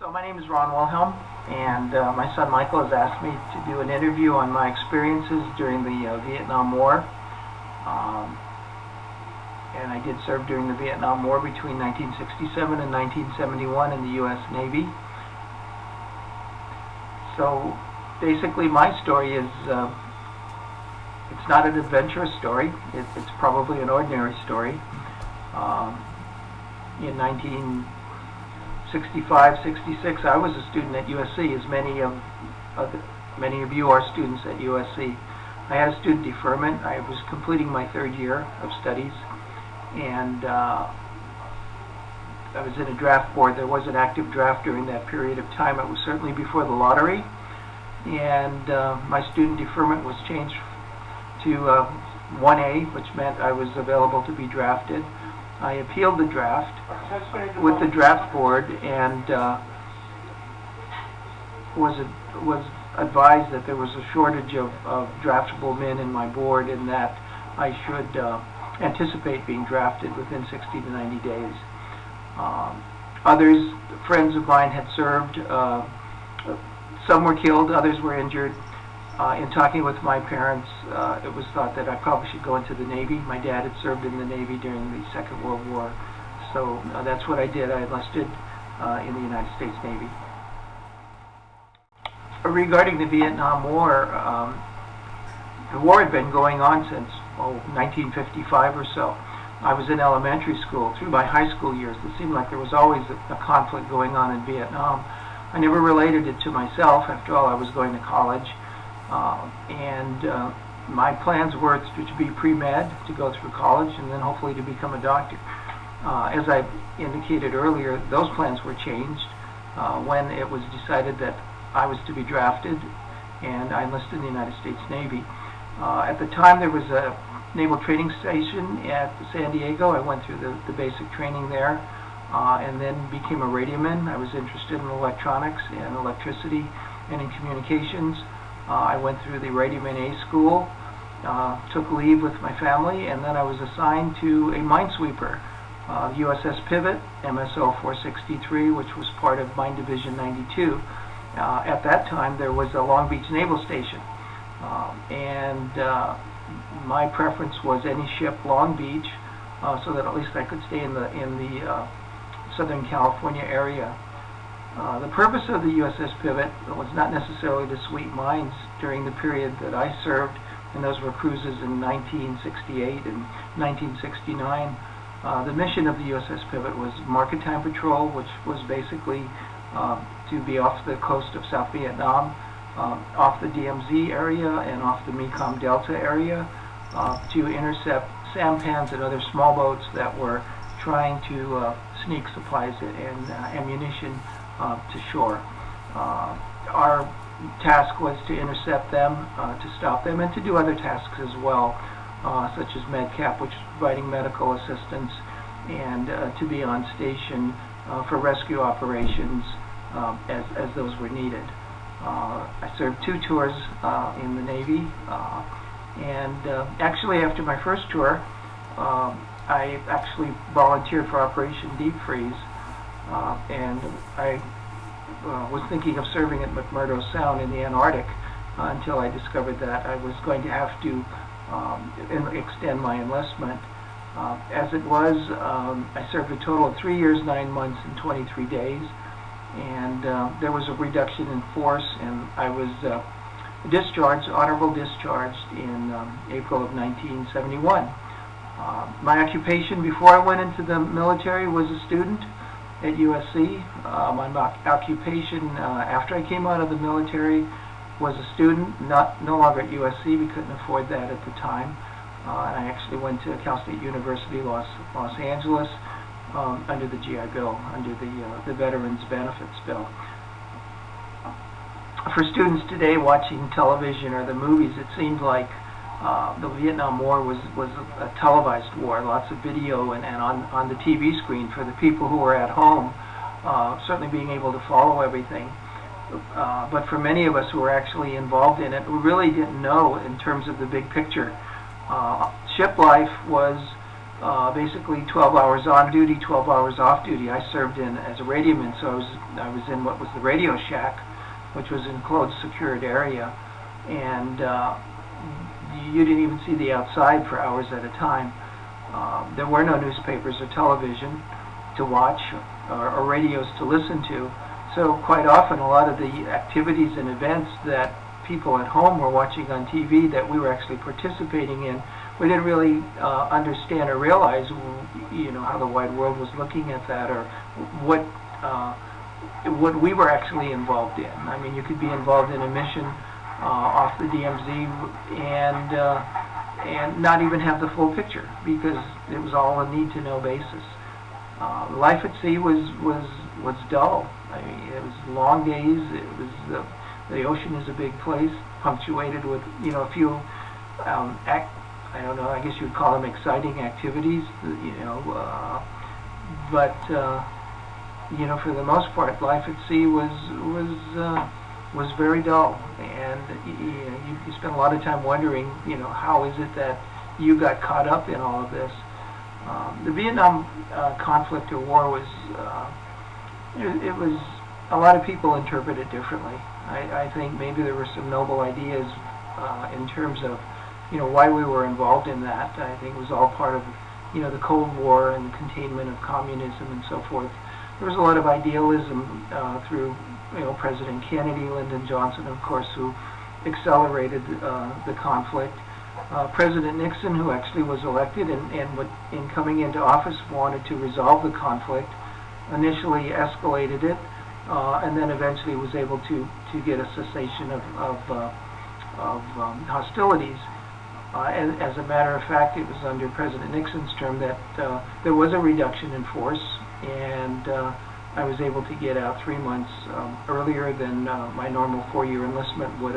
So my name is Wilhelm, and my son Michael has asked me to do an interview on my experiences during the Vietnam War. And I did serve during the Vietnam War between 1967 and 1971 in the U.S. Navy. So basically my story is, it's not an adventurous story, it's probably an ordinary story. In 1965, 66, I was a student at USC, as many of you are students at USC. I had a student deferment. I was completing my third year of studies, and I was in a draft board. There was an active draft during that period of time. It was certainly before the lottery, and my student deferment was changed to 1A, which meant I was available to be drafted. I appealed the draft with the draft board and was advised that there was a shortage of draftable men in my board and that I should anticipate being drafted within 60 to 90 days. Others, friends of mine, had served. Some were killed, others were injured. In talking with my parents, it was thought that I probably should go into the Navy. My dad had served in the Navy during the Second World War, so that's what I did. I enlisted in the United States Navy. Regarding the Vietnam War, the war had been going on since 1955 or so. I was in elementary school. Through my high school years, it seemed like there was always a conflict going on in Vietnam. I never related it to myself. After all, I was going to college. My plans were to be pre-med, to go through college, and then hopefully to become a doctor. As I indicated earlier, those plans were changed when it was decided that I was to be drafted, and I enlisted in the United States Navy. At the time, there was a naval training station at San Diego. I went through the basic training there, and then became a radioman. I was interested in electronics and electricity and in communications. I went through the Radioman A school, took leave with my family, and then I was assigned to a minesweeper, USS Pivot, MSO 463, which was part of Mine Division 92. At that time, there was a Long Beach Naval Station, and my preference was any ship Long Beach, so that at least I could stay in the Southern California area. The purpose of the USS Pivot was not necessarily to sweep mines during the period that I served, and those were cruises in 1968 and 1969. The mission of the USS Pivot was maritime patrol, which was basically to be off the coast of South Vietnam, off the DMZ area and off the Mekong Delta area, to intercept sampans and other small boats that were trying to sneak supplies and ammunition to shore. Our task was to intercept them, to stop them, and to do other tasks as well, such as MedCap, which is providing medical assistance, and to be on station for rescue operations as those were needed. I served 2 tours in the Navy, and actually after my first tour, I actually volunteered for Operation Deep Freeze. And I was thinking of serving at McMurdo Sound in the Antarctic until I discovered that I was going to have to extend my enlistment. As it was, I served a total of 3 years, 9 months, and 23 days, and there was a reduction in force, and I was discharged, honorable discharged, in April of 1971. My occupation before I went into the military was a student at USC. My occupation after I came out of the military was a student, no longer at USC. We couldn't afford that at the time. And I actually went to Cal State University, Los Angeles, under the GI Bill, under the Veterans Benefits Bill. For students today watching television or the movies, it seems like the Vietnam War was a televised war, lots of video and on the TV screen for the people who were at home, certainly being able to follow everything. But for many of us who were actually involved in it, we really didn't know in terms of the big picture. Ship life was basically 12 hours on duty, 12 hours off duty. I served in as a radioman, so I was in what was the radio shack, which was an enclosed, secured area, and you didn't even see the outside for hours at a time. There were no newspapers or television to watch or radios to listen to, so quite often a lot of the activities and events that people at home were watching on TV that we were actually participating in, we didn't really understand or realize, how the wide world was looking at that, or what we were actually involved in. I mean, you could be involved in a mission off the DMZ and not even have the full picture because it was all a need-to-know basis. Life at sea was dull. I mean, it was long days. It was the ocean is a big place, punctuated with a few I don't know, I guess you'd call them exciting activities, but for the most part, life at sea was very dull, and you spend a lot of time wondering, how is it that you got caught up in all of this? The Vietnam conflict or war was, it was, a lot of people interpret it differently. I think maybe there were some noble ideas in terms of why we were involved in that. I think it was all part of, the Cold War and the containment of communism and so forth. There was a lot of idealism through, President Kennedy, Lyndon Johnson, of course, who accelerated the conflict. President Nixon, who actually was elected and in coming into office wanted to resolve the conflict, initially escalated it, and then eventually was able to get a cessation of hostilities. As a matter of fact, it was under President Nixon's term that there was a reduction in force, and I was able to get out 3 months earlier than my normal 4-year enlistment would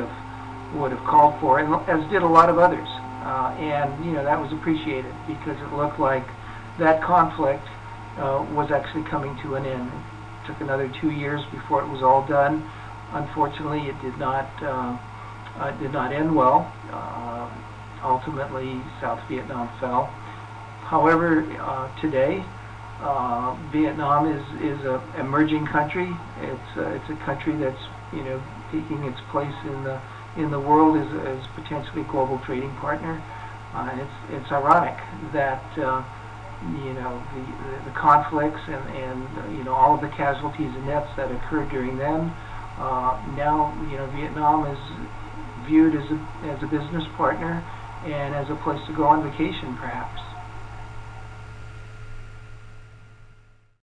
have called for, and as did a lot of others. And that was appreciated because it looked like that conflict was actually coming to an end. It took another 2 years before it was all done. Unfortunately, it did not end well. Ultimately, South Vietnam fell. However, today, Vietnam is an emerging country. It's a country that's taking its place in the world as potentially a global trading partner. And it's ironic that the conflicts and all of the casualties and deaths that occurred during them. Now Vietnam is viewed as a business partner and as a place to go on vacation, perhaps.